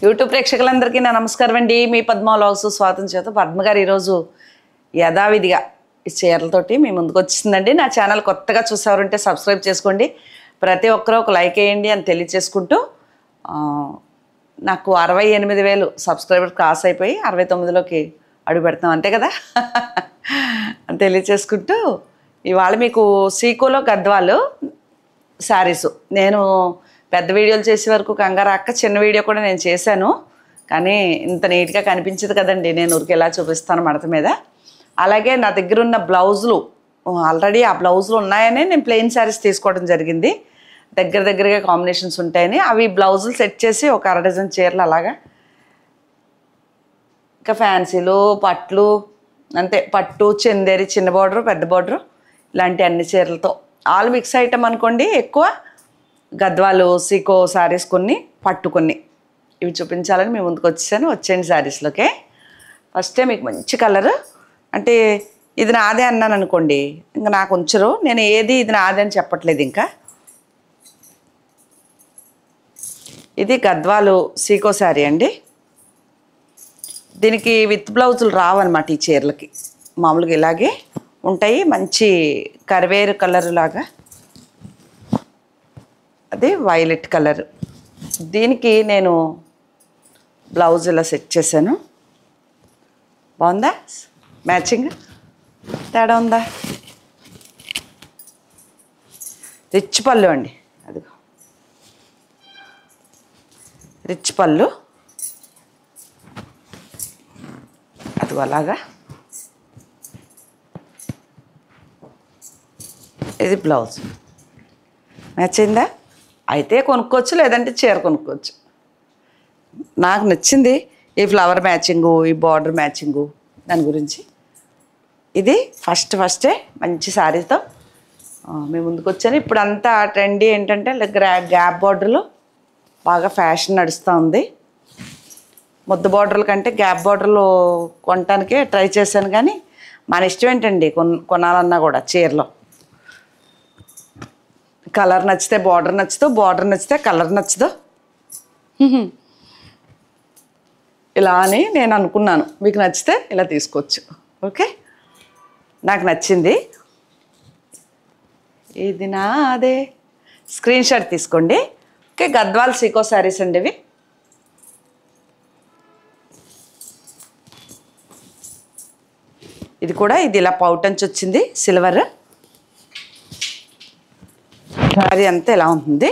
YouTube ప్రేక్షకులందరికీ నా నమస్కారం అండి. మీ పద్మ వ్లాగ్స్ స్వాగతం చేత పద్మ గారు ఈరోజు యథావిధిగా ఈ చీరలతోటి మీ ముందుకు వచ్చిందండి. నా ఛానల్ కొత్తగా చూసేవారంటే సబ్స్క్రైబ్ చేసుకోండి, ప్రతి ఒక్కరూ ఒక లైక్ వేయండి అని తెలియచేసుకుంటూ నాకు 68,000 సబ్స్క్రైబర్ క్రాస్ అయిపోయి 69లోకి అడుగు పెడతాం అంతే కదా అని తెలియచేసుకుంటూ ఇవాళ మీకు సీకోలో గద్వాలు శారీస్ నేను పెద్ద వీడియోలు చేసే వరకు కంగారు అక్క చిన్న వీడియో కూడా నేను చేశాను, కానీ ఇంత నీట్గా కనిపించదు కదండి. నేను ఊరికి ఎలా చూపిస్తాను మడత మీద. అలాగే నా దగ్గర ఉన్న బ్లౌజులు ఆల్రెడీ ఆ బ్లౌజులు ఉన్నాయని నేను ప్లెయిన్ శారీస్ తీసుకోవడం జరిగింది. దగ్గరగా కాంబినేషన్స్ ఉంటాయని అవి బ్లౌజులు సెట్ చేసి ఒక 1/2 డజన్ చీరలు అలాగా. ఇంకా ఫ్యాన్సీలు పట్లు అంతే, పట్టు చందేరి చిన్న బార్డరు పెద్ద బార్డరు ఇలాంటి అన్ని చీరలతో ఆల్ మిక్స్ ఐటమ్ అనుకోండి. ఎక్కువ గద్వాలు సీకో శారీస్ కొన్ని, పట్టు కొన్ని ఇవి చూపించాలని మేము ముందుకు వచ్చేసాను. వచ్చేయండి శారీస్లోకే. ఫస్టే మీకు మంచి కలర్, అంటే ఇది నాదే అన్నాను అనుకోండి ఇంకా నాకు ఉంచరు, నేను ఏది ఇది నాదే అని చెప్పట్లేదు. ఇంకా ఇది గద్వాలు సీకో శారీ అండి. దీనికి విత్ బ్లౌజులు రావన్నమాట ఈ చీరలకి, మామూలుగా ఇలాగే ఉంటాయి. మంచి కరివేరు కలర్ లాగా, అది వైలెట్ కలర్. దీనికి నేను బ్లౌజ్ ఇలా సెట్ చేశాను. బాగుందా? మ్యాచింగ్ తేడా ఉందా? రిచ్ పళ్ళు అండి, అదిగో రిచ్ పళ్ళు, అదిగో అలాగా. ఇది బ్లౌజ్ మ్యాచ్ అయిందా? అయితే కొనుక్కోవచ్చు, లేదంటే చీర కొనుక్కోవచ్చు. నాకు నచ్చింది ఈ ఫ్లవర్ మ్యాచింగు, ఈ బార్డర్ మ్యాచింగు, దాని గురించి. ఇది ఫస్టే మంచి శారీతో మేము ముందుకు వచ్చాను. ఇప్పుడు అంతా ట్రెండీ ఏంటంటే గ్యాప్ బార్డర్లు బాగా ఫ్యాషన్ నడుస్తూ ఉంది. ముద్ద బార్డర్ల కంటే గ్యాప్ బార్డర్లు కొనటానికే ట్రై చేశాను, కానీ మన ఇష్టం ఏంటండి కొనాలన్నా కూడా చీరలో కలర్ నచ్చితే బార్డర్ నచ్చదు, బార్డర్ నచ్చితే కలర్ నచ్చదు. ఇలా అని నేను అనుకున్నాను, మీకు నచ్చితే ఇలా తీసుకోవచ్చు. ఓకే, నాకు నచ్చింది. ఇది నాదే, స్క్రీన్ షాట్ తీసుకోండి. ఓకే, గద్వాల్ సీకో శారీస్ అండి ఇవి. ఇది కూడా ఇది ఇలా పౌటంచి వచ్చింది, సిల్వర్ శారీ అంతా ఇలా ఉంటుంది.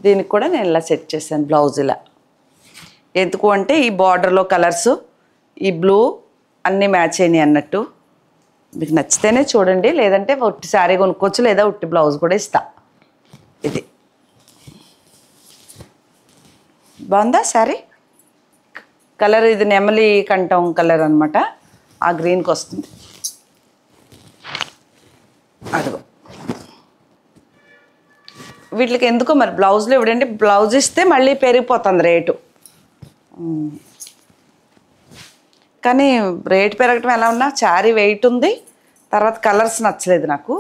దీనికి కూడా నేను ఇలా సెట్ చేశాను బ్లౌజ్ ఇలా. ఎందుకు అంటే ఈ బార్డర్లో కలర్స్, ఈ బ్లూ అన్నీ మ్యాచ్ అయినాయి అన్నట్టు. మీకు నచ్చితేనే చూడండి, లేదంటే ఉట్టి శారీ కొనుక్కోవచ్చు, లేదా ఉట్టి బ్లౌజ్ కూడా ఇస్తా. ఇది బాగుందా శారీ? కలర్ ఇది నెమలి కంఠం కలర్ అనమాట, ఆ గ్రీన్కి వస్తుంది. అదిగో వీటికి ఎందుకో మరి బ్లౌజులు ఇవ్వడండి, బ్లౌజ్ ఇస్తే మళ్ళీ పెరిగిపోతుంది రేటు. కానీ రేటు పెరగటం ఎలా ఉన్నా శారీ వెయిట్ ఉంది, తర్వాత కలర్స్ నచ్చలేదు నాకు.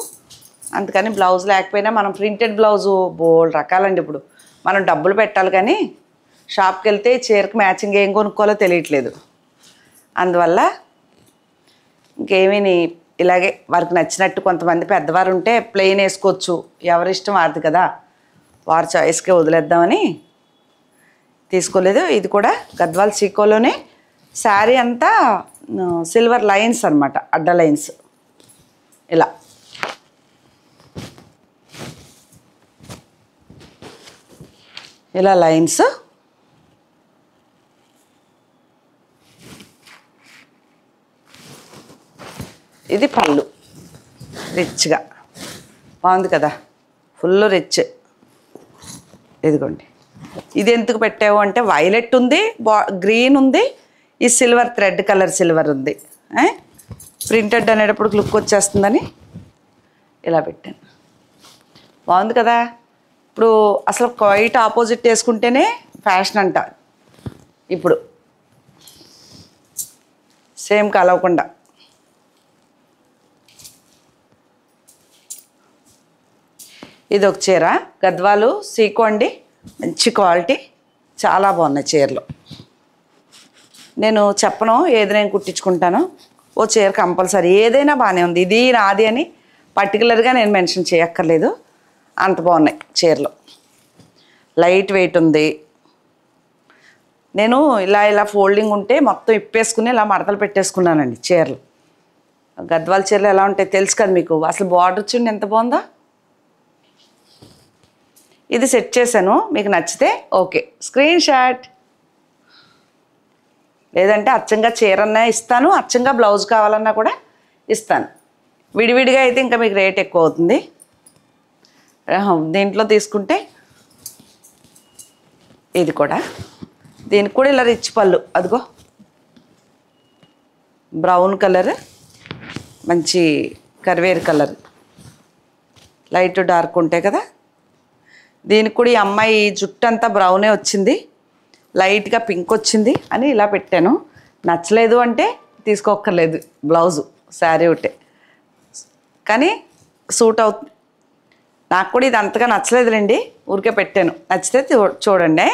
అందుకని బ్లౌజ్ లేకపోయినా మనం ప్రింటెడ్ బ్లౌజు బోల్డ్ రకాలండి. ఇప్పుడు మనం డబ్బులు పెట్టాలి, కానీ షాప్కి వెళ్తే చీరకు మ్యాచింగ్ ఏం కొనుక్కోవాలో తెలియట్లేదు. అందువల్ల ఇంకేమీ ఇలాగే వారికి నచ్చినట్టు, కొంతమంది పెద్దవారు ఉంటే ప్లెయిన్ వేసుకోవచ్చు, ఎవరిష్టం వారిది కదా, వారి చాయిస్కే వదిలేద్దామని తీసుకోలేదు. ఇది కూడా గద్వాల్ సీకోలోనే. శారీ అంతా సిల్వర్ లైన్స్ అనమాట, అడ్డ లైన్స్ ఇలా. ఇలా లైన్స్. ఇది పళ్ళు రిచ్గా బాగుంది కదా, ఫుల్ రిచ్. ఇదిగోండి, ఇది ఎందుకు పెట్టావు అంటే వైలెట్ ఉంది, గ్రీన్ ఉంది, ఈ సిల్వర్ థ్రెడ్ కలర్ సిల్వర్ ఉంది. ప్రింటెడ్ అనేటప్పుడు లుక్ వచ్చేస్తుందని ఇలా పెట్టాను. బాగుంది కదా. ఇప్పుడు అసలు క్వైట్ ఆపోజిట్ వేసుకుంటేనే ఫ్యాషన్ అంట. ఇప్పుడు సేమ్ కలవకుండా ఇది ఒక చీర, గద్వాలు సీకో అండి. మంచి క్వాలిటీ, చాలా బాగున్నాయి చీరలు. నేను చెప్పను ఏది నేను కుట్టించుకుంటాను, ఓ చీర కంపల్సరీ ఏదైనా బాగానే ఉంది, ఇది నాది అని పర్టికులర్గా నేను మెన్షన్ చేయక్కర్లేదు, అంత బాగున్నాయి చీరలు. లైట్ వెయిట్ ఉంది. నేను ఇలా ఫోల్డింగ్ ఉంటే మొత్తం ఇప్పేసుకుని ఇలా మడతలు పెట్టేసుకున్నానండి చీరలు. గద్వాల చీరలు ఎలా ఉంటాయి తెలుసు కదా మీకు. అసలు బార్డర్ చూడండి ఎంత బాగుందో. ఇది సెట్ చేశాను, మీకు నచ్చితే ఓకే స్క్రీన్ షాట్. లేదంటే అచ్చంగా చీర అన్నా ఇస్తాను, అచ్చంగా బ్లౌజ్ కావాలన్నా కూడా ఇస్తాను. విడివిడిగా అయితే ఇంకా మీకు రేట్ ఎక్కువ అవుతుంది. దీంట్లో తీసుకుంటే ఇది కూడా, దీనికి కూడా ఇలా రిచ్ పళ్ళు, అదిగో బ్రౌన్ కలర్, మంచి కరివేరు కలర్, లైట్ డార్క్ ఉంటాయి కదా. దీనికి కూడా ఈ అమ్మాయి జుట్టు అంతా బ్రౌనే వచ్చింది, లైట్గా పింక్ వచ్చింది అని ఇలా పెట్టాను. నచ్చలేదు అంటే తీసుకోక్కర్లేదు, బ్లౌజు శారీ ఒకటే కానీ సూట్ అవుతుంది. నాకు కూడా ఇది అంతగా నచ్చలేదులేండి, ఊరికే పెట్టాను. నచ్చితే చూడండి.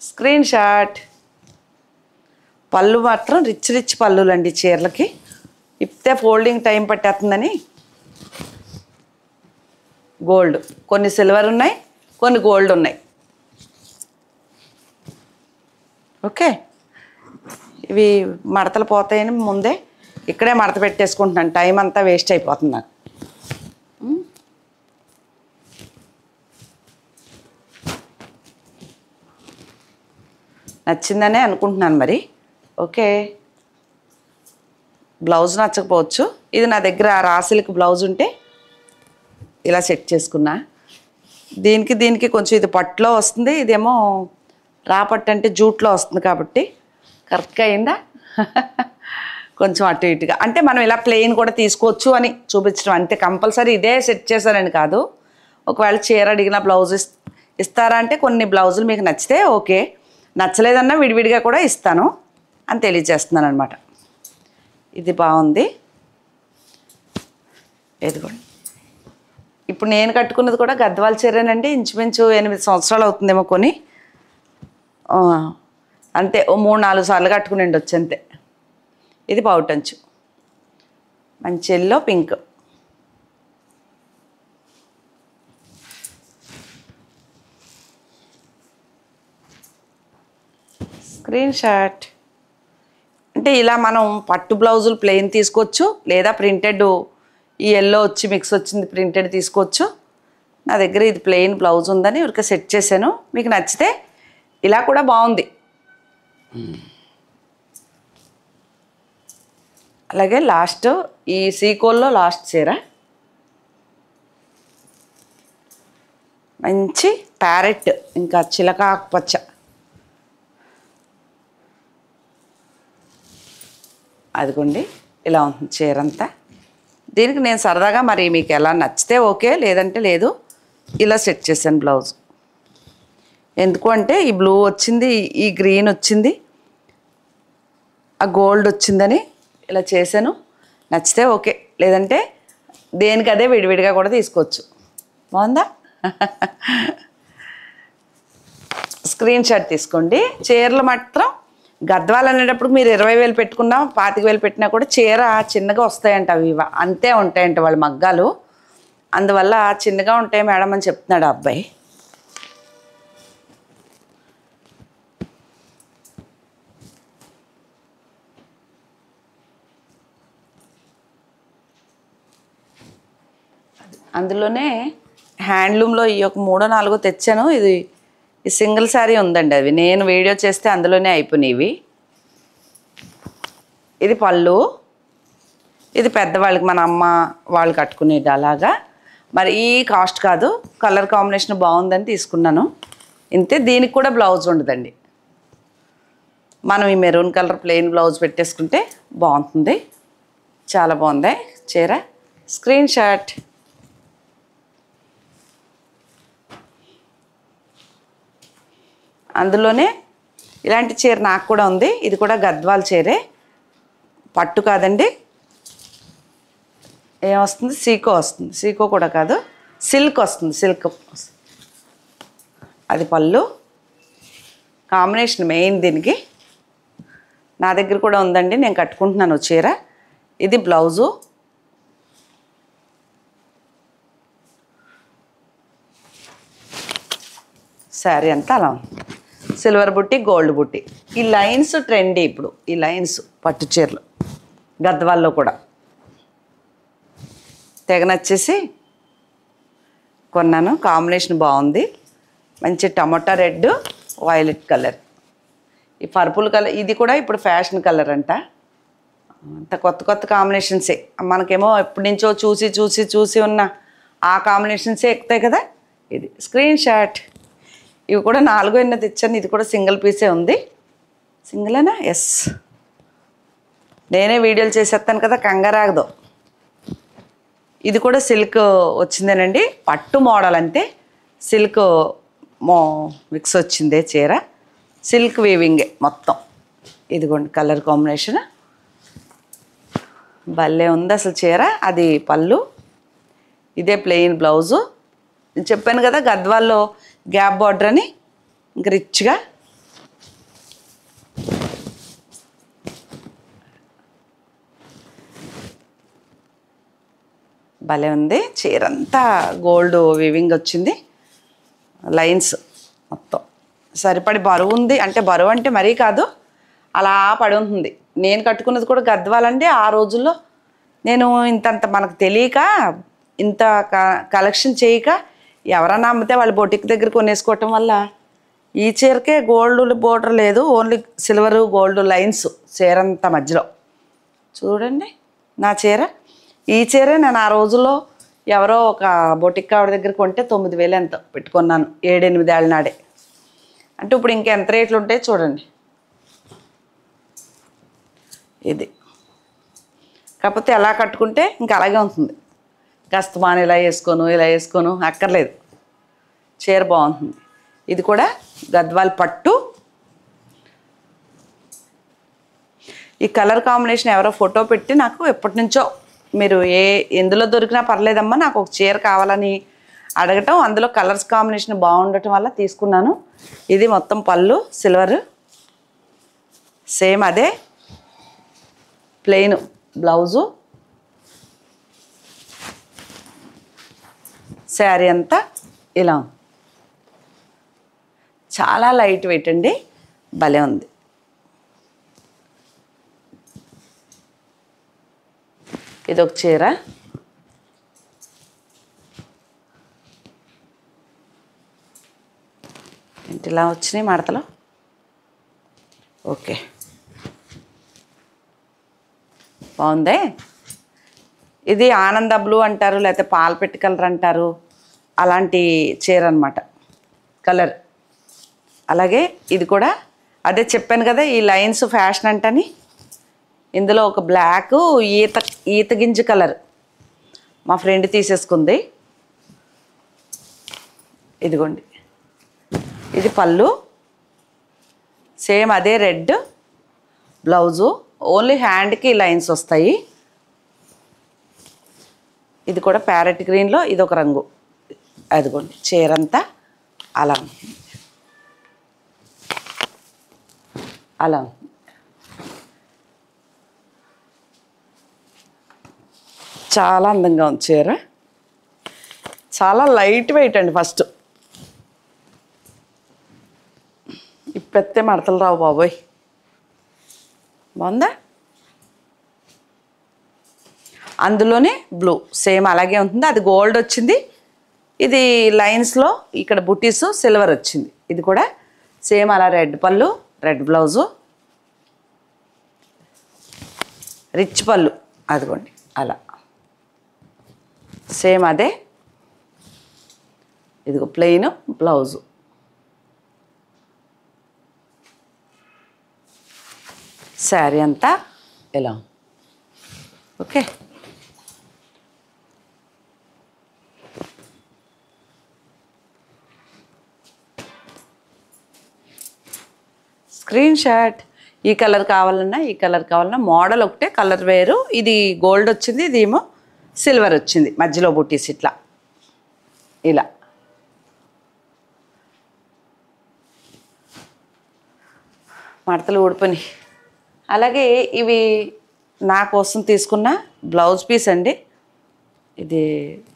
Screen shot. పళ్ళు మాత్రం రిచ్ పళ్ళులండి చీరలకి. ఇప్పితే ఫోల్డింగ్ టైం పట్టేస్తుందని గోల్డ్, కొన్ని సిల్వర్ ఉన్నాయి, కొన్ని గోల్డ్ ఉన్నాయి. ఓకే, ఇవి మడతలు పోతాయని ముందే ఇక్కడే మడత పెట్టేసుకుంటున్నాను, టైం అంతా వేస్ట్ అయిపోతుంది నాకు. నచ్చిందనే అనుకుంటున్నాను మరి. ఓకే, బ్లౌజ్ నచ్చకపోవచ్చు. ఇది నా దగ్గర రాసిల్క్ బ్లౌజ్ ఉంటే ఇలా సెట్ చేసుకున్నా. దీనికి కొంచెం ఇది పట్టులో వస్తుంది, ఇదేమో రాపట్టు అంటే జూట్లో వస్తుంది కాబట్టి కరెక్ట్గా అయిందా. కొంచెం అటు ఇటుగా అంటే మనం ఇలా ప్లెయిన్ కూడా తీసుకోవచ్చు అని చూపించడం అంతే. కంపల్సరీ ఇదే సెట్ చేశారని కాదు. ఒకవేళ చీర అడిగిన బ్లౌజ్ ఇస్తారా అంటే కొన్ని బ్లౌజులు మీకు నచ్చితే ఓకే, నచ్చలేదన్నా విడివిడిగా కూడా ఇస్తాను అని తెలియజేస్తున్నాను అనమాట. ఇది బాగుంది. ఎదుగోండి, ఇప్పుడు నేను కట్టుకున్నది కూడా గద్వాల చీరేనండి. ఇంచుమించు 8 సంవత్సరాలు అవుతుందేమో కొని, అంతే ఓ 3-4 సార్లు కట్టుకుని వచ్చి అంతే. ఇది పౌటంచు, మంచి ఎల్లో పింక్. Screen shot. అంటే ఇలా మనం పట్టు బ్లౌజులు ప్లెయిన్ తీసుకోవచ్చు, లేదా ప్రింటెడ్ ఈ ఎల్లో వచ్చి మిక్స్ వచ్చింది ప్రింటెడ్ తీసుకోవచ్చు. నా దగ్గర ఇది ప్లెయిన్ బ్లౌజ్ ఉందని ఊరికే సెట్ చేశాను. మీకు నచ్చితే ఇలా కూడా బాగుంది. అలాగే లాస్ట్ ఈ సీకోల్లో లాస్ట్ చీర మంచి ప్యారెట్, ఇంకా చిలక ఆకుపచ్చ. అదిగోండి ఇలా ఉంటుంది చీర అంతా. దీనికి నేను సరదాగా మరి మీకు ఎలా నచ్చితే ఓకే, లేదంటే లేదు, ఇలా సెట్ చేశాను బ్లౌజ్. ఎందుకు అంటే ఈ బ్లూ వచ్చింది, ఈ గ్రీన్ వచ్చింది, ఆ గోల్డ్ వచ్చిందని ఇలా చేశాను. నచ్చితే ఓకే, లేదంటే దేనికి అదే విడివిడిగా కూడా తీసుకోవచ్చు. బాగుందా? స్క్రీన్ షాట్ తీసుకోండి. చీరలు మాత్రం గద్వాలు అనేటప్పుడు మీరు 20,000 పెట్టుకున్నా 25,000 పెట్టినా కూడా చీర చిన్నగా వస్తాయంట. అవి అంతే ఉంటాయంట వాళ్ళ మగ్గాలు, అందువల్ల చిన్నగా ఉంటాయి మేడం అని చెప్తున్నాడు ఆ అబ్బాయి. అందులోనే హ్యాండ్లూమ్లో ఈ ఒక 3-4 తెచ్చాను. ఇది ఈ సింగిల్ శారీ ఉందండి, అవి నేను వీడియో చేస్తే అందులోనే అయిపోయినాయి. ఇది పళ్ళు, ఇది పెద్దవాళ్ళకి మన అమ్మ వాళ్ళు కట్టుకునేది అలాగా. మరి ఈ కాస్ట్ కాదు, కలర్ కాంబినేషన్ బాగుందని తీసుకున్నాను ఇంతే. దీనికి కూడా బ్లౌజ్ ఉండదండి, మనం ఈ మెరూన్ కలర్ ప్లెయిన్ బ్లౌజ్ పెట్టేసుకుంటే బాగుంటుంది. చాలా బాగుంది చీర. Screen shot. అందులోనే ఇలాంటి చీర నాకు కూడా ఉంది. ఇది కూడా గద్వాల చీరే, పట్టు కాదండి. ఏమొస్తుంది, సీకో వస్తుంది. సీకో కూడా కాదు, సిల్క్ వస్తుంది. సిల్క్ అది పళ్ళు. కాంబినేషన్ మెయిన్ దీనికి. నా దగ్గర కూడా ఉందండి, నేను కట్టుకుంటున్నాను చీర. ఇది బ్లౌజు. శారీ అంతా అలా ఉంది. సిల్వర్ బుట్టి, గోల్డ్ బుట్టి. ఈ లైన్స్ ట్రెండీ ఇప్పుడు. ఈ లైన్స్ పట్టు చీరలు గద్వాల్లో కూడా తెగ నచ్చేసి కొన్నాను. కాంబినేషన్ బాగుంది. మంచి టమోటా రెడ్, వైలెట్ కలర్. ఈ పర్పుల్ కలర్ ఇది కూడా ఇప్పుడు ఫ్యాషన్ కలర్ అంట. అంత కొత్త కొత్త కాంబినేషన్సే. మనకేమో ఎప్పటి నుంచో చూసి చూసి చూసి ఉన్న ఆ కాంబినేషన్సే ఎక్కుతాయి కదా. ఇది స్క్రీన్ షాట్. ఇవి కూడా 4 ఎన్నో తెచ్చాను. ఇది కూడా సింగిల్ పీసే ఉంది. సింగిలేనా? ఎస్. నేనే వీడియోలు చేసేస్తాను కదా, కంగారాగదు. ఇది కూడా సిల్క్ వచ్చిందేనండి. పట్టు మోడల్ అంతే. సిల్క్ మిక్స్ వచ్చిందే చీర. సిల్క్ వీవింగే మొత్తం. ఇదిగోండి కలర్ కాంబినేషన్ భలే ఉంది అసలు చీర. అది పళ్ళు. ఇదే ప్లెయిన్ బ్లౌజు. నేను చెప్పాను కదా గద్వాల్లో గ్యాప్ బార్డర్ అని. ఇంక రిచ్గా భలే ఉంది. చీర అంతా గోల్డ్ వీవింగ్ వచ్చింది. లైన్స్ మొత్తం సరిపడి బరువు ఉంది. అంటే బరువు అంటే మరీ కాదు, అలా పడి ఉంటుంది. నేను కట్టుకున్నది కూడా గద్వాలండి. ఆ రోజుల్లో నేను ఇంతంత మనకు తెలియక, ఇంత కలెక్షన్ చేయక, ఎవరన్నా అమ్మితే వాళ్ళు బొటిక్ దగ్గర కొనేసుకోవటం వల్ల ఈ చీరకే గోల్డ్ బోర్డర్ లేదు, ఓన్లీ సిల్వరు గోల్డ్ లైన్స్ చీరంత మధ్యలో. చూడండి నా చీర. ఈ చీరే నేను ఆ రోజుల్లో ఎవరో ఒక బొటిక్ ఆవిడ దగ్గర కొంటే 9,000 ఎంతో పెట్టుకున్నాను 7-8 ఏళ్ళ నాడే. అంటే ఇప్పుడు ఇంకెంత రేట్లు ఉంటాయి చూడండి. ఇది కాకపోతే ఎలా కట్టుకుంటే ఇంకా అలాగే ఉంటుంది. కస్తమాన్ ఇలా వేసుకోను అక్కర్లేదు. చీర బాగుంటుంది. ఇది కూడా గద్వాల్ పట్టు. ఈ కలర్ కాంబినేషన్ ఎవరో ఫోటో పెట్టి నాకు ఎప్పటి నుంచో, మీరు ఎందులో దొరికినా పర్లేదమ్మా, నాకు ఒక చీర కావాలని అడగటం, అందులో కలర్స్ కాంబినేషన్ బాగుండటం వల్ల తీసుకున్నాను. ఇది మొత్తం పళ్ళు సిల్వర్. సేమ్ అదే ప్లెయిన్ బ్లౌజు. శారీ అంతా ఇలా చాలా లైట్ వెయిట్ అండి. భలే ఉంది. ఇదొక చీర. ఏంటి ఇలా వచ్చినాయి మడతలు? ఓకే, బాగుందే. ఇది ఆనంద బ్లూ అంటారు, లేకపోతే పాలపెట్టి కలర్ అంటారు. అలాంటి చీర అనమాట కలర్. అలాగే ఇది కూడా అదే చెప్పాను కదా, ఈ లైన్స్ ఫ్యాషన్ అంటని. ఇందులో ఒక బ్లాక్ ఈత గింజ కలర్ మా ఫ్రెండ్ తీసేసుకుంది. ఇదిగోండి, ఇది పళ్ళు. సేమ్ అదే రెడ్ బ్లౌజు. ఓన్లీ హ్యాండ్కి లైన్స్ వస్తాయి. ఇది కూడా ప్యారెట్ గ్రీన్లో ఇదొక రంగు. అదిగోండి చీరంతా అలా అలా చాలా అందంగా ఉంది చీర. చాలా లైట్ వెయిట్ అండి. ఫస్ట్ ఇప్పెత్తే మడతలు రావు బాబోయ్. బాగుందా? అందులోనే బ్లూ సేమ్ అలాగే ఉంటుంది. అది గోల్డ్ వచ్చింది. ఇది లైన్స్లో ఇక్కడ బుటీస్ సిల్వర్ వచ్చింది. ఇది కూడా సేమ్ అలా రెడ్ పళ్ళు, రెడ్ బ్లౌజు, రిచ్ పళ్ళు. అదిగోండి అలా సేమ్ అదే. ఇదిగో ప్లెయిన్ బ్లౌజు. శారీ అంతా ఇలా. Okay, screen shot. ఈ కలర్ కావాలన్నా, ఈ కలర్ కావాలన్నా, మోడల్ ఒకటే, కలర్ వేరు. ఇది గోల్డ్ వచ్చింది, ఇది ఏమో సిల్వర్ వచ్చింది. మధ్యలో బుట్టీస్ ఇట్లా ఇలా. మడతలు ఊడిపోయి. అలాగే ఇవి నా కోసం తీసుకున్న బ్లౌజ్ పీస్ అండి. ఇది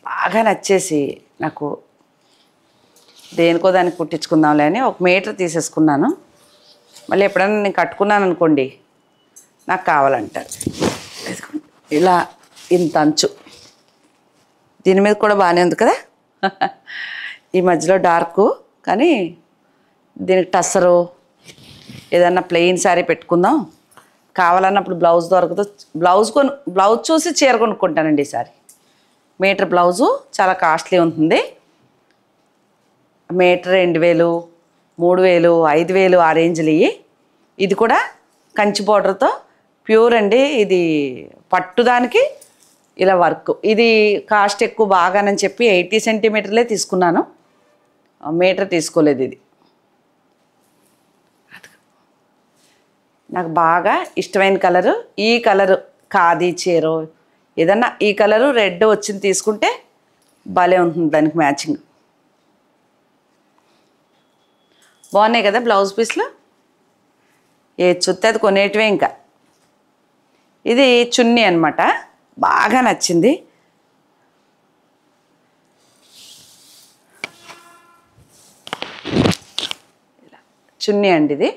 బాగా నచ్చేసి నాకు దేనికో దానికి కుట్టించుకుందాంలే అని 1 మీటర్ తీసేసుకున్నాను. మళ్ళీ ఎప్పుడైనా నేను కట్టుకున్నాను అనుకోండి నాకు కావాలంటారు. ఇలా ఇంత అంచు, దీని మీద కూడా బాగానే ఉంది కదా. ఈ మధ్యలో డార్కు, కానీ దీనికి టస్సరు ఏదన్నా ప్లెయిన్ శారీ పెట్టుకుందాం కావాలన్నప్పుడు బ్లౌజ్ దొరకదు. బ్లౌజ్ చూసి చీర కొనుక్కుంటానండి ఈసారి. మీటర్ బ్లౌజు చాలా కాస్ట్లీ ఉంటుంది. మీటర్ 2000, 3000, 5000 ఆ రేంజ్లు ఇవి. ఇది కూడా కంచి బోర్డర్తో ప్యూర్ అండి. ఇది పట్టుదానికి ఇలా వర్క్. ఇది కాస్ట్ ఎక్కువ బాగానని చెప్పి 80 సెంటీమీటర్లే తీసుకున్నాను, మీటర్ తీసుకోలేదు. ఇది నాకు బాగా ఇష్టమైన కలరు. ఈ కలరు ఖాదీ చీర ఏదన్నా ఈ కలరు రెడ్ వచ్చింది తీసుకుంటే భలే ఉంటుంది దానికి మ్యాచింగ్. బాగున్నాయి కదా బ్లౌజ్ పీస్లు. ఏది చూస్తే అది కొనేటివే. ఇంకా ఇది చున్నీ అనమాట, బాగా నచ్చింది. చున్నీ అండి ఇది.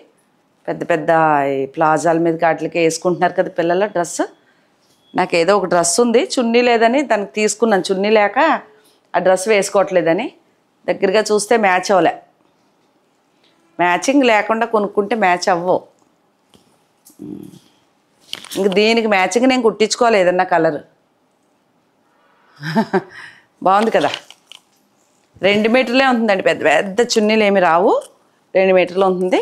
పెద్ద పెద్ద ప్లాజాల మీద వాటికి వేసుకుంటున్నారు కదా పిల్లల డ్రెస్. నాకు ఏదో ఒక డ్రెస్ ఉంది, చున్నీ లేదని దానికి తీసుకున్నాను. చున్నీ లేక ఆ డ్రెస్ వేసుకోవట్లేదని. దగ్గరగా చూస్తే మ్యాచ్ అవ్వలే. మ్యాచింగ్ లేకుండా కొనుక్కుంటే మ్యాచ్ అవ్వవు. ఇంక దీనికి మ్యాచింగ్ నేను కుట్టించుకోవాలి ఏదన్నా కలర్. బాగుంది కదా. 2 మీటర్లే ఉంటుందండి, పెద్ద పెద్ద చున్నీలు ఏమి రావు. 2 మీటర్లు ఉంటుంది.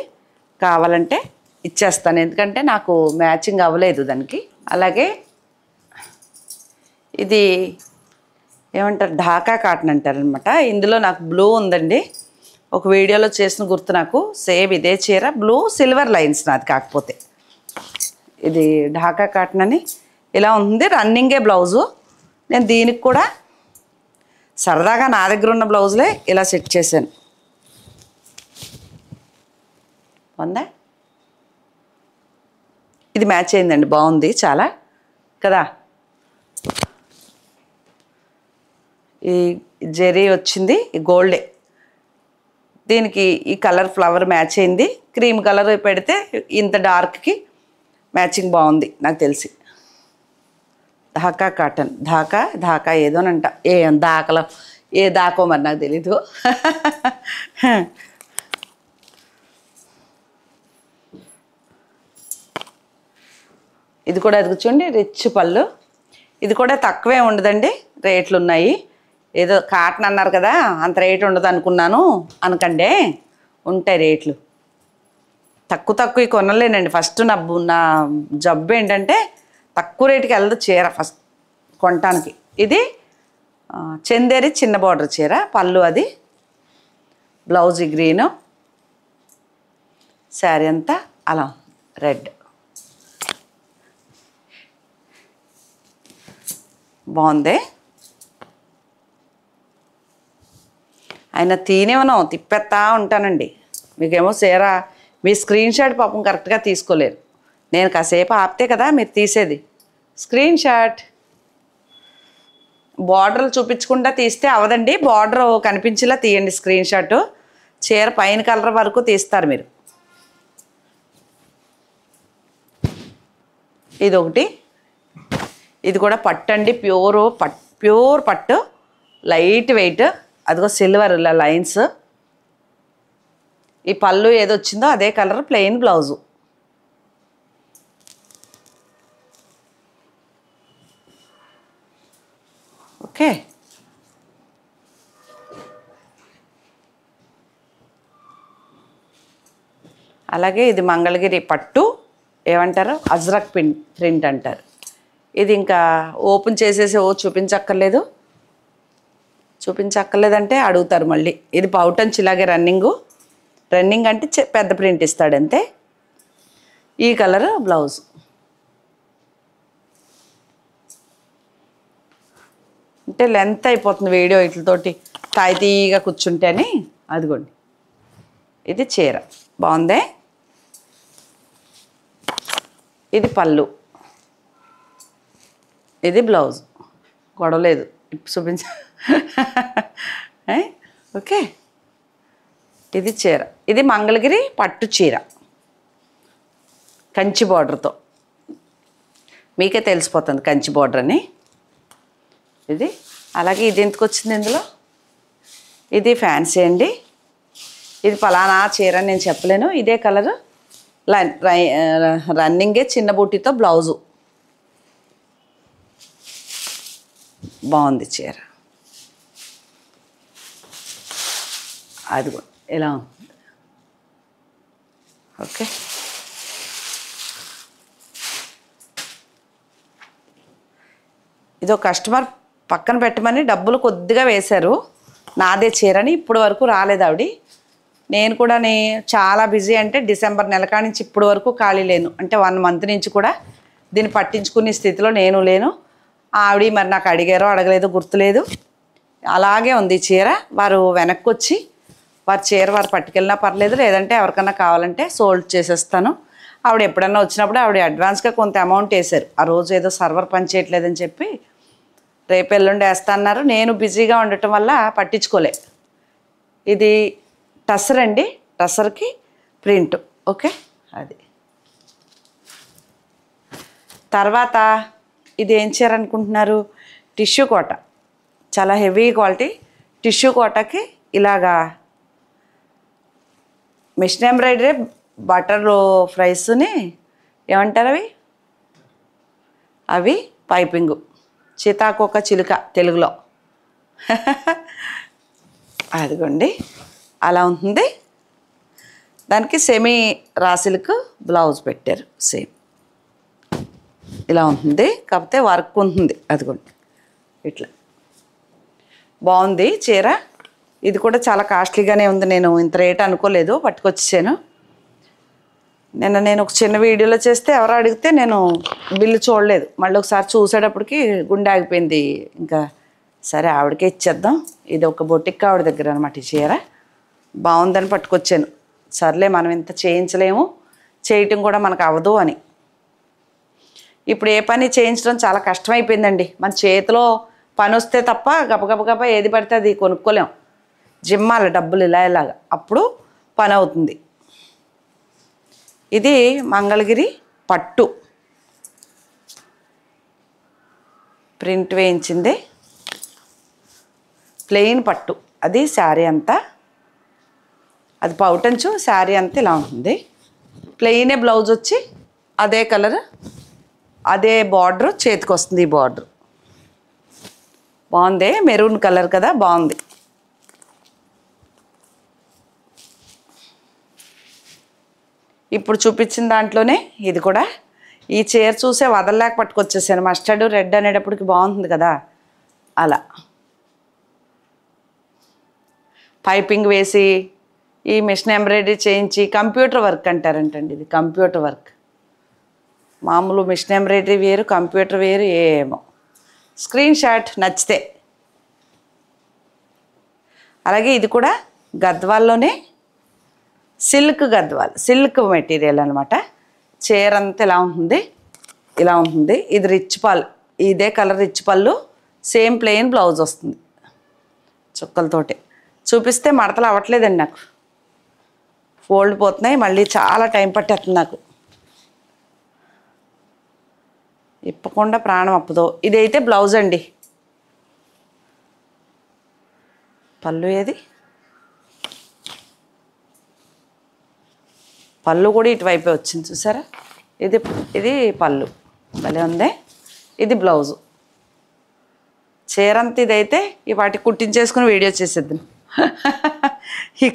కావాలంటే ఇచ్చేస్తాను, ఎందుకంటే నాకు మ్యాచింగ్ అవ్వలేదు దానికి. అలాగే ఇది ఏమంటారు, ఢాకా కాటన్ అంటారనమాట. ఇందులో నాకు బ్లూ ఉందండి, ఒక వీడియోలో చేసిన గుర్తు నాకు. సేమ్ ఇదే చీర, బ్లూ సిల్వర్ లైన్స్ నాది. కాకపోతే ఇది ఢాకా కాటన్ అని ఇలా ఉంది. రన్నింగే బ్లౌజు. నేను దీనికి కూడా సరదాగా నా దగ్గర ఉన్న బ్లౌజులే ఇలా సెట్ చేశాను. ఉందా, ఇది మ్యాచ్ అయిందండి, బాగుంది చాలా కదా. ఈ జెరీ వచ్చింది, ఈ గోల్డే. దీనికి ఈ కలర్ ఫ్లవర్ మ్యాచ్ అయింది. క్రీమ్ కలర్ పెడితే ఇంత డార్క్కి మ్యాచింగ్ బాగుంది నాకు తెలిసి. ఢాకా కాటన్, ఢాకా ఏదోనంట, దాకలో ఏ దాకో మరి నాకు తెలీదు. ఇది కూడా ఎదుగుచూండి, రిచ్ పళ్ళు. ఇది కూడా తక్కువే ఉండదండి, రేట్లు ఉన్నాయి. ఏదో కాటన్ అన్నారు కదా అంత రేటు ఉండదు అనుకున్నాను అనకండి, ఉంటాయి రేట్లు. తక్కువ కొనలేనండి. ఫస్ట్ నా జబ్బు ఏంటంటే తక్కువ రేటుకి వెళ్ళదు చీర ఫస్ట్ కొనటానికి. ఇది చందేరి చిన్న బార్డర్ చీర, పళ్ళు అది, బ్లౌజ్ గ్రీను, శారీ అంతా అలా రెడ్. బాగుంది. ఆయన తీనేమనో తిప్పేస్తా ఉంటానండి. మీకేమో చీర మీ స్క్రీన్ షాట్ పాపం కరెక్ట్గా తీసుకోలేరు. నేను కాసేపు ఆపితే కదా మీరు తీసేది స్క్రీన్ షాట్. బార్డర్లు చూపించకుండా తీస్తే అవదండి, బార్డర్ కనిపించేలా తీయండి స్క్రీన్ షాట్. చీర పైన కలర్ వరకు తీస్తారు మీరు. ఇది ఒకటి, ఇది కూడా పట్టు అండి, ప్యూర్ పట్టు, లైట్ వెయిట్. అదిగో సిల్వర్ ఇలా లైన్స్. ఈ పళ్ళు ఏదొచ్చిందో అదే కలర్, ప్లెయిన్ బ్లౌజు. ఓకే, అలాగే ఇది మంగళగిరి పట్టు, ఏమంటారు అజ్రక్ ప్రింట్ అంటారు. ఇది ఇంకా ఓపెన్ చేసేసి చూపించక్కర్లేదంటే అడుగుతారు మళ్ళీ. ఇది పౌటంచి ఇలాగే రన్నింగ్ అంటే పెద్ద ప్రింట్ ఇస్తాడంతే. ఈ కలర్ బ్లౌజ్. అంటే లెంత్ అయిపోతుంది వీడియో వీటితోటి తాయితీగా కూర్చుంటే అని. అదిగోండి, ఇది చీర బాగుందే. ఇది పళ్ళు, ఇది బ్లౌజ్. గొడవలేదు, చూపించ. ఓకే, ఇది చీర. ఇది మంగళగిరి పట్టు చీర, కంచి బార్డర్తో. మీకే తెలిసిపోతుంది కంచి బార్డర్ అని. ఇది అలాగే ఇది ఎందుకు వచ్చింది ఇందులో. ఇది ఫ్యాన్సీ అండి. ఇది ఫలానా చీర అని నేను చెప్పలేను. ఇదే కలరు, రన్నింగే చిన్న బూటీతో బ్లౌజు. బాగుంది చీర. అది ఎలా ఉంది. ఓకే, ఇదో కస్టమర్ పక్కన పెట్టమని డబ్బులు కొద్దిగా వేశారు నాదే చీరని. ఇప్పుడు వరకు రాలేదు ఆవిడ. నేను కూడా చాలా బిజీ, అంటే డిసెంబర్ నెల కాడి నుంచి ఇప్పుడు వరకు ఖాళీ లేను. అంటే 1 మంత్ నుంచి కూడా దీన్ని పట్టించుకునే స్థితిలో నేను లేను. ఆవిడ మరి నాకు అడిగారో అడగలేదో గుర్తులేదు. అలాగే ఉంది చీర. వారు వెనక్కి వచ్చి వారి చీర వారు పట్టుకెళ్ళినా పర్లేదు, లేదంటే ఎవరికన్నా కావాలంటే సోల్డ్ చేసేస్తాను. ఆవిడ ఎప్పుడన్నా వచ్చినప్పుడు ఆవిడ అడ్వాన్స్గా కొంత అమౌంట్ వేశారు. ఆ రోజు ఏదో సర్వర్ పని చేయట్లేదని చెప్పి రేపు ఎల్లుండి వేస్తా అన్నారు. నేను బిజీగా ఉండటం వల్ల పట్టించుకోలే. ఇది టసర్ అండి, టసర్కి ప్రింట్. ఓకే, అది. తర్వాత ఇది ఏం చీర అనుకుంటున్నారు? టిష్యూ కోట, చాలా హెవీ క్వాలిటీ టిష్యూ కోటకి ఇలాగా మిషన్ ఎంబ్రాయిడరీ బటర్ ఫ్రైస్ని ఏమంటారు అవి పైపింగు, సీతాకోక చిలుక తెలుగులో. అదిగోండి అలా ఉంటుంది. దానికి సెమీ రాసిలకు బ్లౌజ్ పెట్టారు. సేమ్ ఇలా ఉంటుంది, కాకపోతే వర్క్ ఉంటుంది. అదిగోండి ఇట్లా బాగుంది చీర. ఇది కూడా చాలా కాస్ట్లీగానే ఉంది. నేను ఇంత రేట్ అనుకోలేదు, పట్టుకొచ్చాను. నేను ఒక చిన్న వీడియోలో చేస్తే ఎవరో అడిగితే నేను బిల్లు చూడలేదు. మళ్ళీ ఒకసారి చూసేటప్పటికి గుండె ఆగిపోయింది. ఇంకా సరే ఆవిడకే ఇచ్చేద్దాం. ఇది ఒక బొటిక్ ఆవిడ దగ్గర అనమాట. ఈ చీర బాగుందని పట్టుకొచ్చాను. సర్లే, మనం ఇంత చేయించలేము, చేయటం కూడా మనకు అవ్వదు అని. ఇప్పుడు ఏ పని చేయించడం చాలా కష్టమైపోయిందండి. మన చేతిలో పని వస్తే తప్ప గబగబ ఏది పడితే అది కొనుక్కోలేం. జిమ్మాల డబ్బులు ఇలాగా, అప్పుడు పని అవుతుంది. ఇది మంగళగిరి పట్టు ప్రింట్ వేయించింది, ప్లెయిన్ పట్టు. అది శారీ అంతా, అది పౌటంచు, శారీ అంతా ఇలా ఉంటుంది. ప్లెయినే బ్లౌజ్ వచ్చి అదే కలర్, అదే బార్డర్ చేతికి వస్తుంది. ఈ బార్డర్ బాగుంది, మెరూన్ కలర్ కదా, బాగుంది. ఇప్పుడు చూపించిన దాంట్లోనే ఇది కూడా. ఈ చీర చూసే వదలలేక పట్టుకొచ్చేసాను. మస్టర్డ్ రెడ్ అనేటప్పటికి బాగుంటుంది కదా, అలా పైపింగ్ వేసి ఈ మిషన్ ఎంబ్రాయిడరీ చేయించి కంప్యూటర్ వర్క్ అంటారంటండి. ఇది కంప్యూటర్ వర్క్. మామూలు మిషన్ ఎంబ్రాయిడరీ వేరు, కంప్యూటర్ వేరు. ఏమో స్క్రీన్ షాట్ నచ్చితే. అలాగే ఇది కూడా గద్వాల్లోనే సిల్క్ గద్వాల్, సిల్క్ మెటీరియల్ అనమాట. చీర అంతా ఇలా ఉంటుంది, ఇలా ఉంటుంది. ఇది రిచ్ పళ్ళు, ఇదే కలర్ రిచ్ పళ్ళు, సేమ్ ప్లెయిన్ బ్లౌజ్ వస్తుంది చుక్కలతోటి. చూపిస్తే మడతలు అవ్వట్లేదండి నాకు, ఫోల్డ్ పోతున్నాయి. మళ్ళీ చాలా టైం పట్టేస్తుంది నాకు, ఇప్పకుండా ప్రాణం అప్పదో. ఇదైతే బ్లౌజ్ అండి. పళ్ళు ఏది? పళ్ళు కూడా ఇటువైపే వచ్చింది చూసారా. ఇది పళ్ళు భలే ఉంది. ఇది బ్లౌజు. చీర అంతా ఇదైతే ఈ వాటికి కుట్టించేసుకుని వీడియో చేసేద్దాం. ఈ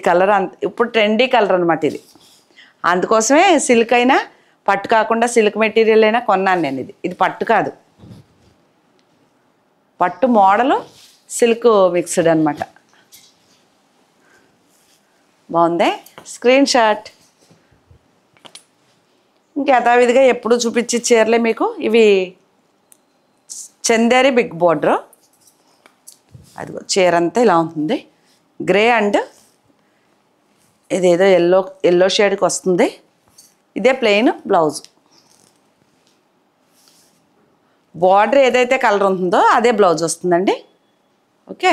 కలర్ అంత ఇప్పుడు ట్రెండీ కలర్ అనమాట ఇది. అందుకోసమే సిల్క్ అయినా, పట్టు కాకుండా సిల్క్ మెటీరియల్ అయినా కొన్నాను నేను. ఇది పట్టు కాదు, పట్టు మోడలు సిల్క్ మిక్స్డ్ అనమాట. బాగుంది, స్క్రీన్ షాట్. ఇంకా యథావిధిగా ఎప్పుడు చూపించే చీరలే మీకు. ఇవి చందేరి బిగ్ బోర్డర్. అదిగో చీర అంతా ఇలా ఉంటుంది. గ్రే అండ్ ఇదేదో ఎల్లో షేడ్కి వస్తుంది. ఇదే ప్లెయిన్ బ్లౌజ్. బార్డర్ ఏదైతే కలర్ ఉంటుందో అదే బ్లౌజ్ వస్తుందండి. ఓకే,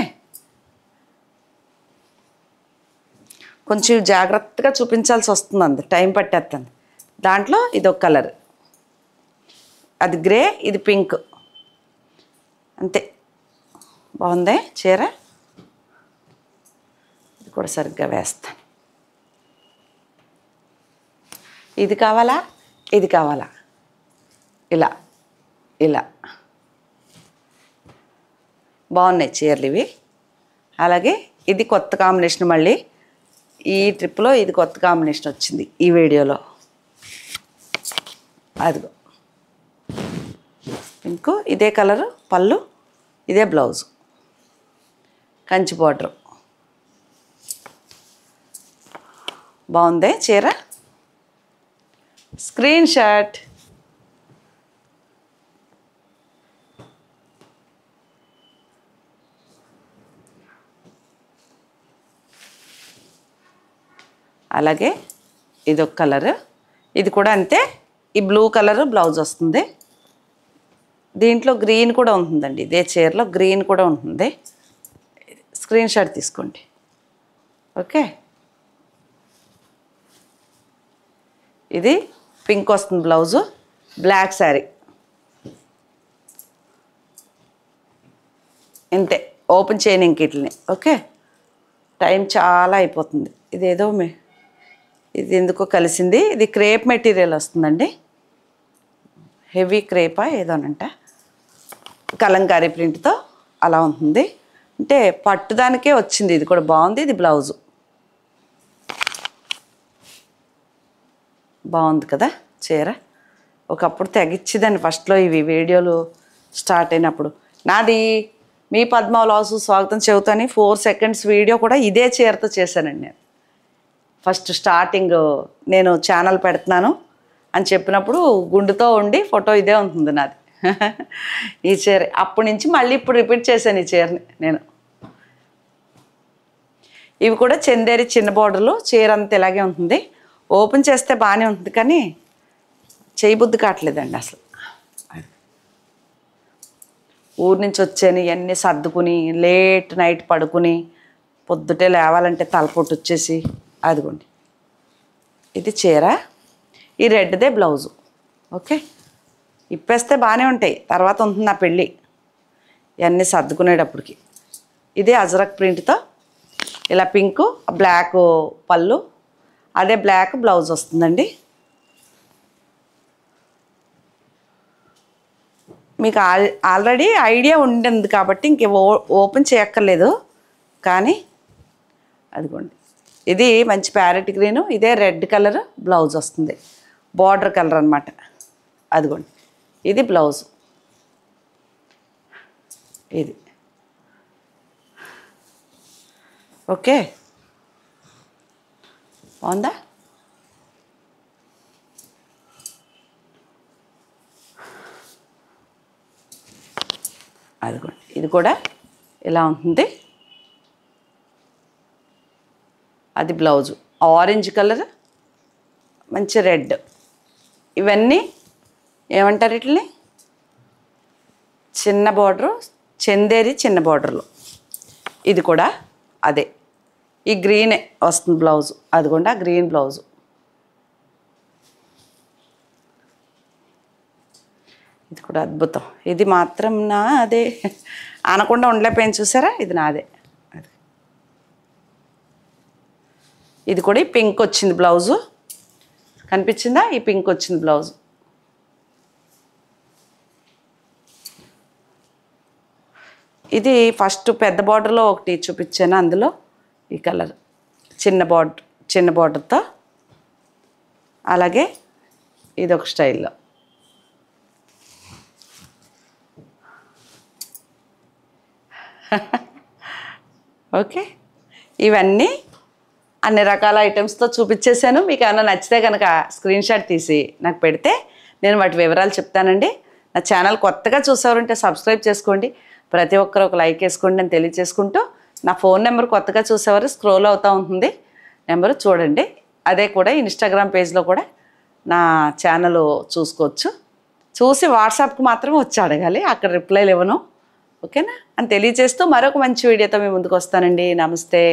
కొంచెం జాగ్రత్తగా చూపించాల్సి వస్తుంది, టైం పట్టేస్తుంది. దాంట్లో ఇది ఒక కలర్, అది గ్రే, ఇది పింక్. అంతే, బాగుంది చీర. ఇది కూడా సరిగ్గా వేస్తాను. ఇది కావాలా, ఇది కావాలా, ఇలా ఇలా బాగున్నాయి చీరలు ఇవి. అలాగే ఇది కొత్త కాంబినేషన్, మళ్ళీ ఈ ట్రిప్లో ఇది కొత్త కాంబినేషన్ వచ్చింది ఈ వీడియోలో. అదిగో పింక్, ఇదే కలరు పళ్ళు, ఇదే బ్లౌజు, కంచి బార్డరు. బాగుంది చీర. Screen shot. అలాగే ఇదొక కలరు, ఇది కూడా అంతే. ఈ బ్లూ కలరు బ్లౌజ్ వస్తుంది. దీంట్లో గ్రీన్ కూడా ఉంటుందండి, ఇదే చీరలో గ్రీన్ కూడా ఉంటుంది. స్క్రీన్ షాట్ తీసుకోండి. ఓకే, ఇది పింక్ వస్తుంది బ్లౌజు, బ్లాక్ శారీ. ఇంతే, ఓపెన్ చేయను ఇంక వీటిని. ఓకే, టైం చాలా అయిపోతుంది. ఇదేదో ఇది ఎందుకో కలిసింది. ఇది క్రేప్ మెటీరియల్ వస్తుందండి, హెవీ క్రేపా ఏదోనంట, కలంకారీ ప్రింట్తో అలా ఉంటుంది. అంటే పట్టుదానికే వచ్చింది. ఇది కూడా బాగుంది. ఇది బ్లౌజు బాగుంది కదా చీర. ఒకప్పుడు తెగిచ్చిదండి ఫస్ట్లో ఇవి వీడియోలు స్టార్ట్ అయినప్పుడు. నాది మీ పద్మ వ్లాగ్స్ స్వాగతం చెబుతాని 4 seconds వీడియో కూడా ఇదే చీరతో చేశానండి నేను. ఫస్ట్ స్టార్టింగ్ నేను ఛానల్ పెడుతున్నాను అని చెప్పినప్పుడు గుండుతో ఉండి ఫోటో ఇదే ఉంటుంది నాది. ఈ చీర అప్పటి నుంచి మళ్ళీ ఇప్పుడు రిపీట్ చేశాను ఈ చీరని నేను. ఇవి కూడా చందేరి చిన్న బార్డర్లు, చీర అంతా ఇలాగే ఉంటుంది. ఓపెన్ చేస్తే బాగానే ఉంటుంది కానీ చేయబుద్ధి కావట్లేదండి అసలు. ఊరి నుంచి వచ్చాను, ఇవన్నీ సర్దుకుని లేట్ నైట్ పడుకుని పొద్దుటే లేవాలంటే తలపోటు వచ్చేసి. అదిగోండి ఇది చీర, ఈ రెడ్దే బ్లౌజు. ఓకే, ఇప్పేస్తే బాగానే ఉంటాయి, తర్వాత ఉంటుంది నా పెళ్ళి ఇవన్నీ సర్దుకునేటప్పటికి. ఇది అజరక్ ప్రింట్తో ఇలా పింకు, బ్లాక్ పళ్ళు, అదే బ్లాక్ బ్లౌజ్ వస్తుందండి. మీకు ఆల్రెడీ ఐడియా ఉండింది కాబట్టి ఇంక ఓపెన్ చేయక్కర్లేదు. కానీ అదిగోండి ఇది మంచి ప్యారెట్ గ్రీను, ఇదే రెడ్ కలర్ బ్లౌజ్ వస్తుంది, బార్డర్ కలర్ అనమాట. అదిగోండి ఇది బ్లౌజ్. ఇది ఓకే, బాగుందా? అదిగోండి ఇది కూడా ఇలా ఉంటుంది. అది బ్లౌజు, ఆరెంజ్ కలర్, మంచి రెడ్. ఇవన్నీ ఏమంటారు వీటిని? చిన్న బార్డరు, చందేరి చిన్న బార్డర్లు. ఇది కూడా అదే, ఈ గ్రీనే వస్తుంది బ్లౌజు. అదిగోండి ఆ గ్రీన్ బ్లౌజు. ఇది కూడా అద్భుతం. ఇది మాత్రం నాదే అనకుండా ఉండలేకపోయాను, చూసారా? ఇది నాదే. ఇది కూడా ఈ పింక్ వచ్చింది బ్లౌజు, కనిపించిందా? ఈ పింక్ వచ్చింది బ్లౌజు. ఇది ఫస్ట్ పెద్ద బార్డర్లో ఒకటి చూపించాను, అందులో ఈ కలర్ చిన్న బార్డర్తో. అలాగే ఇది ఒక స్టైల్లో. ఓకే, ఇవన్నీ అన్ని రకాల ఐటమ్స్తో చూపించేశాను. మీకు ఏమైనా నచ్చితే కనుక స్క్రీన్ షాట్ తీసి నాకు పెడితే నేను వాటి వివరాలు చెప్తానండి. నా ఛానల్ కొత్తగా చూసేవారంటే సబ్స్క్రైబ్ చేసుకోండి, ప్రతి ఒక్కరు ఒక లైక్ వేసుకోండి అని తెలియజేసుకుంటూ, నా ఫోన్ నెంబర్ కొత్తగా చూసేవారు స్క్రోల్ అవుతూ ఉంటుంది, నెంబరు చూడండి. అదే కూడా ఇన్స్టాగ్రామ్ పేజ్లో కూడా నా ఛానల్ చూసుకోవచ్చు. చూసి వాట్సాప్కి మాత్రమే వచ్చి అడగాలి, అక్కడ రిప్లైలు ఇవ్వను. ఓకేనా అని తెలియజేస్తూ మరొక మంచి వీడియోతో మీ ముందుకు వస్తానండి. నమస్తే.